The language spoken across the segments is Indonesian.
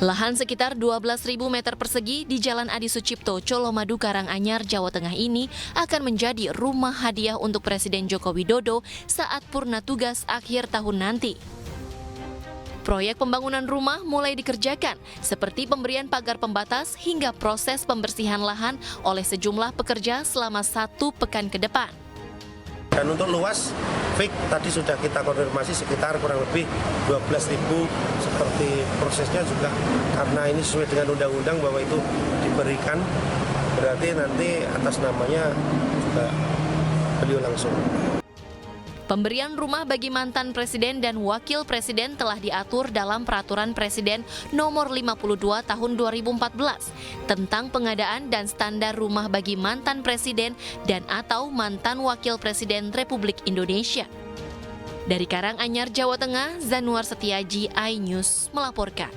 Lahan sekitar 12.000 meter persegi di Jalan Adi Sucipto, Colomadu, Karanganyar, Jawa Tengah ini akan menjadi rumah hadiah untuk Presiden Joko Widodo saat purna tugas akhir tahun nanti. Proyek pembangunan rumah mulai dikerjakan, seperti pemberian pagar pembatas hingga proses pembersihan lahan oleh sejumlah pekerja selama 1 pekan ke depan. Dan untuk luas, fix tadi sudah kita konfirmasi sekitar kurang lebih 12.000, seperti prosesnya juga karena ini sesuai dengan undang-undang bahwa itu diberikan, berarti nanti atas namanya juga beliau langsung. Pemberian rumah bagi mantan presiden dan wakil presiden telah diatur dalam Peraturan Presiden Nomor 52 Tahun 2014 tentang pengadaan dan standar rumah bagi mantan presiden dan atau mantan wakil presiden Republik Indonesia. Dari Karanganyar, Jawa Tengah, Zanuar Setiaji, iNews melaporkan.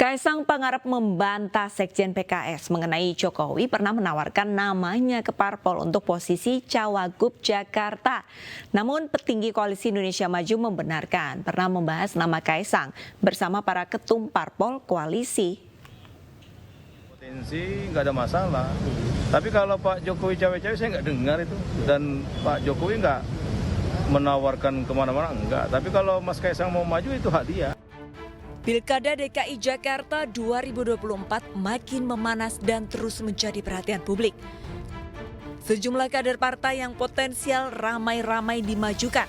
Kaisang Pangarep membantah Sekjen PKS mengenai Jokowi pernah menawarkan namanya ke parpol untuk posisi Cawagup Jakarta. Namun petinggi Koalisi Indonesia Maju membenarkan pernah membahas nama Kaisang bersama para ketum parpol koalisi. Potensi nggak ada masalah, tapi kalau Pak Jokowi cawe-cawe saya nggak dengar itu, dan Pak Jokowi nggak menawarkan kemana-mana, enggak. Tapi kalau Mas Kaisang mau maju itu hak dia. Pilkada DKI Jakarta 2024 makin memanas dan terus menjadi perhatian publik. Sejumlah kader partai yang potensial ramai-ramai dimajukan.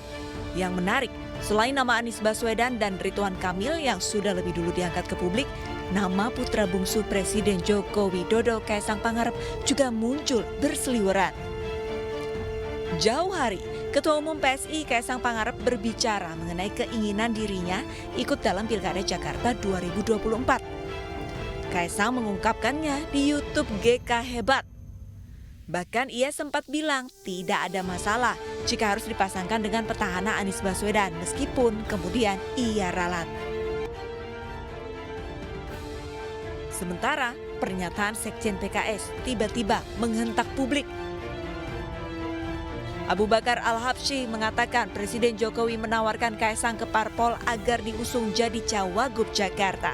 Yang menarik, selain nama Anies Baswedan dan Ridwan Kamil yang sudah lebih dulu diangkat ke publik, nama putra bungsu Presiden Joko Widodo, Kaisang Pangarep, juga muncul berseliweran. Jauh hari, Ketua Umum PSI Kaisang Pangarep berbicara mengenai keinginan dirinya ikut dalam Pilkada Jakarta 2024. Kaisang mengungkapkannya di YouTube GK Hebat. Bahkan ia sempat bilang tidak ada masalah jika harus dipasangkan dengan petahana Anies Baswedan, meskipun kemudian ia ralat. Sementara pernyataan Sekjen PKS tiba-tiba menghentak publik. Abu Bakar Al-Habsyi mengatakan Presiden Jokowi menawarkan Kaisang ke parpol agar diusung jadi Cawagup Jakarta.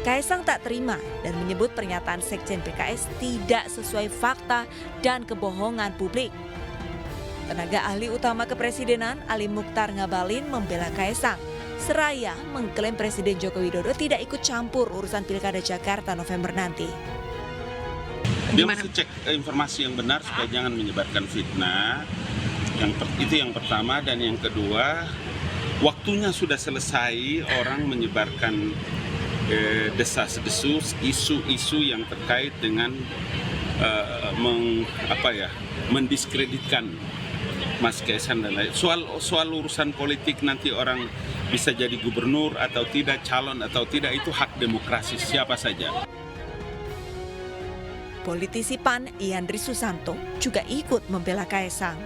Kaisang tak terima dan menyebut pernyataan Sekjen PKS tidak sesuai fakta dan kebohongan publik. Tenaga ahli utama kepresidenan Ali Mukhtar Ngabalin membela Kaisang, seraya mengklaim Presiden Joko Widodo tidak ikut campur urusan Pilkada Jakarta November nanti. Dia mesti cek informasi yang benar supaya jangan menyebarkan fitnah. Itu yang pertama, dan yang kedua, waktunya sudah selesai orang menyebarkan desas-desus, isu-isu yang terkait dengan mendiskreditkan Mas Kaisang dan lain. Soal urusan politik nanti orang bisa jadi gubernur atau tidak, calon atau tidak, itu hak demokrasi siapa saja. Politisi PAN Yandri Susanto juga ikut membela Kaisang.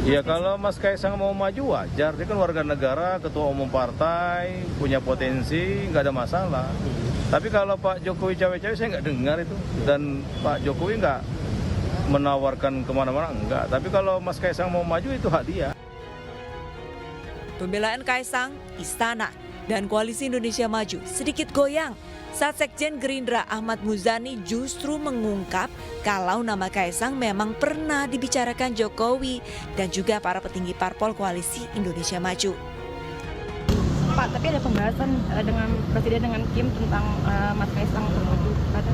Ya kalau Mas Kaisang mau maju wajar, dia kan warga negara, ketua umum partai, punya potensi, nggak ada masalah. Tapi kalau Pak Jokowi cawe-cawe saya nggak dengar itu, dan Pak Jokowi nggak menawarkan kemana-mana, enggak. Tapi kalau Mas Kaisang mau maju itu hak dia. Pembelaan Kaisang, Istana, dan Koalisi Indonesia Maju sedikit goyang saat Sekjen Gerindra Ahmad Muzani justru mengungkap kalau nama Kaisang memang pernah dibicarakan Jokowi dan juga para petinggi parpol Koalisi Indonesia Maju. Pak, tapi ada pembahasan dengan Presiden dengan Kim tentang Mas Kaisang maju, ada?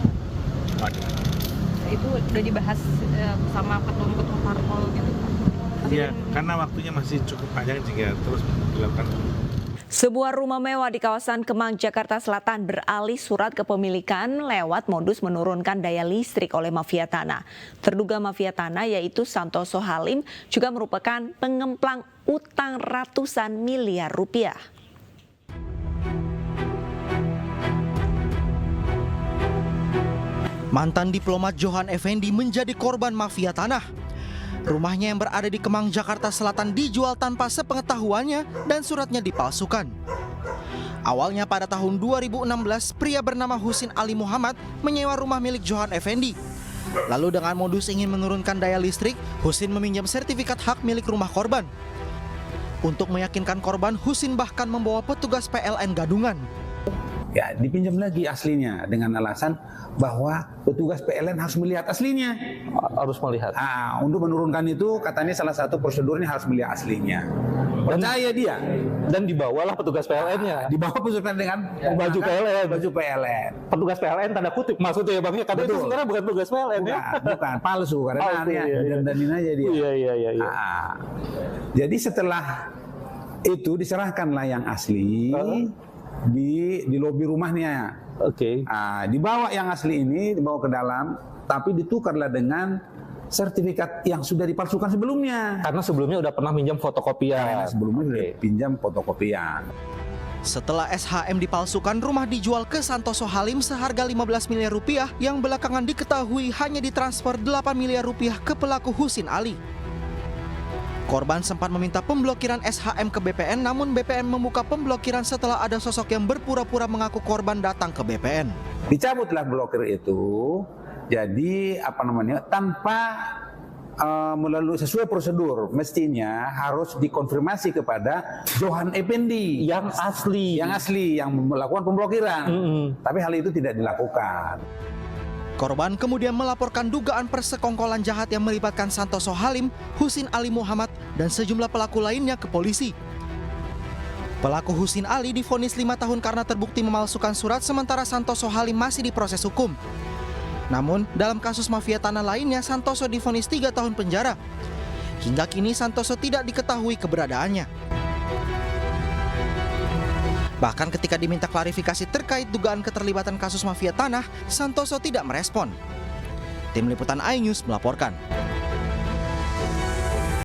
Ada. Itu udah dibahas sama ketum-ketum parpol gitu, Pak? Iya, karena waktunya masih cukup panjang jika terus dilakukan. Sebuah rumah mewah di kawasan Kemang, Jakarta Selatan beralih surat kepemilikan lewat modus menurunkan daya listrik oleh mafia tanah. Terduga mafia tanah yaitu Santoso Halim juga merupakan pengemplang utang ratusan miliar rupiah. Mantan diplomat Johan Effendi menjadi korban mafia tanah. Rumahnya yang berada di Kemang, Jakarta Selatan dijual tanpa sepengetahuannya dan suratnya dipalsukan. Awalnya pada tahun 2016, pria bernama Husin Ali Muhammad menyewa rumah milik Johan Effendi. Lalu dengan modus ingin menurunkan daya listrik, Husin meminjam sertifikat hak milik rumah korban. Untuk meyakinkan korban, Husin bahkan membawa petugas PLN gadungan. Ya, dipinjam lagi aslinya dengan alasan bahwa petugas PLN harus melihat aslinya. Harus melihat. Untuk menurunkan itu katanya salah satu prosedurnya harus melihat aslinya. Percaya dia. Dan dibawalah petugas PLN-nya. Dibawa petugas PLN dengan baju PLN. Baju PLN. Petugas PLN tanda kutip maksudnya ya Bang, ya, karena itu sebenarnya bukan petugas PLN ya. Bukan, palsu karena dandanin aja dia. Iya. Jadi setelah itu diserahkanlah yang asli di lobi rumahnya. Oke. Dibawa yang asli ini, dibawa ke dalam, tapi ditukarlah dengan sertifikat yang sudah dipalsukan sebelumnya. Karena sebelumnya udah pernah minjam fotokopian. Karena sebelumnya sudah pinjam fotokopian. Setelah SHM dipalsukan, rumah dijual ke Santoso Halim seharga 15 miliar rupiah yang belakangan diketahui hanya ditransfer 8 miliar rupiah ke pelaku Husin Ali. Korban sempat meminta pemblokiran SHM ke BPN, namun BPN membuka pemblokiran setelah ada sosok yang berpura-pura mengaku korban datang ke BPN. Dicabutlah blokir itu, jadi tanpa melalui sesuai prosedur, mestinya harus dikonfirmasi kepada Johan Effendi yang asli yang melakukan pemblokiran. Tapi hal itu tidak dilakukan. Korban kemudian melaporkan dugaan persekongkolan jahat yang melibatkan Santoso Halim, Husin Ali Muhammad, dan sejumlah pelaku lainnya ke polisi. Pelaku Husin Ali divonis 5 tahun karena terbukti memalsukan surat, sementara Santoso Halim masih diproses hukum. Namun, dalam kasus mafia tanah lainnya, Santoso divonis 3 tahun penjara. Hingga kini Santoso tidak diketahui keberadaannya. Bahkan ketika diminta klarifikasi terkait dugaan keterlibatan kasus mafia tanah, Santoso tidak merespon. Tim Liputan iNews melaporkan.